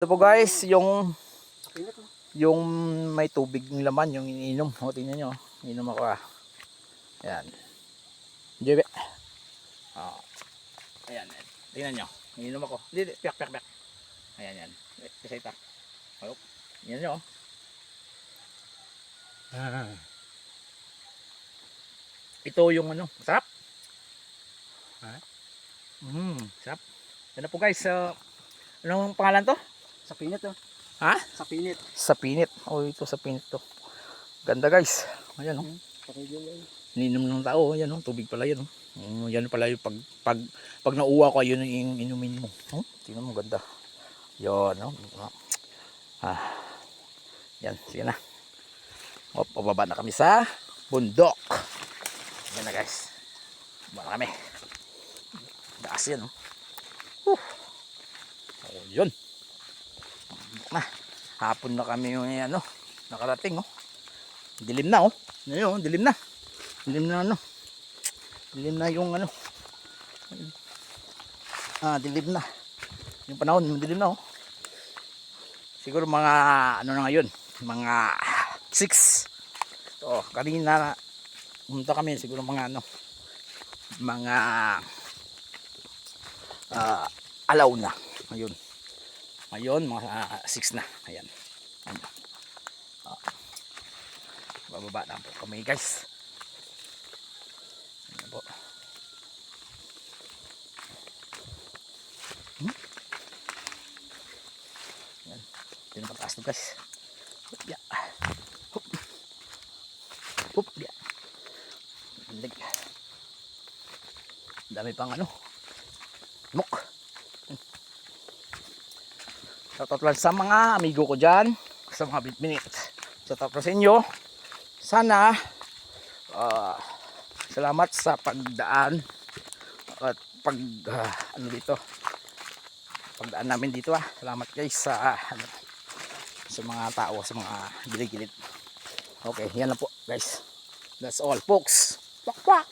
Ito po guys, yung may tubig ng laman, yung iniinom. O, tingnan nyo. Ininom ako Ayan. Jebe. Ayan. Tingnan nyo. Ininom ako. Hindi, piyak. Ayan, yan. Pisita. Halo. Tingnan nyo. Ito yung sarap. Sarap. Yan na po guys. Anong pangalan to? Sa pinit Ha? Sa pinit. Sa pinit. Oh, ito sa pinit to. Ganda guys. Ayan Ininom ng tao. Ayan tubig pala yan yan pala yung pag nauwa ko, yun yung inumin mo. Tingnan mo, ganda. Yun, yan, sige na. Pababa na kami sa bundok. Yan na guys. Baba na kami. Daas yan yun. Hapon na kami yung nakarating dilim na dilim na dilim na yung dilim na yung panahon, dilim na siguro mga na ngayon, mga 6. Kanina pumunta kami siguro mga mga alaw na ngayon mga 6 na. Ayan. Bababa na po kami guys. Ayan po. Ayan. Ito na pataas to guys. Hup ya. Dami pang muk. Shoutout lang sa mga amigo ko dyan, sa mga bitminit. Shoutout sa inyo. Sana salamat sa pagdaan at pagdaan namin dito Salamat guys sa mga tao, sa mga gilid-gilid. Okay, yan lang po guys. That's all folks. Pak.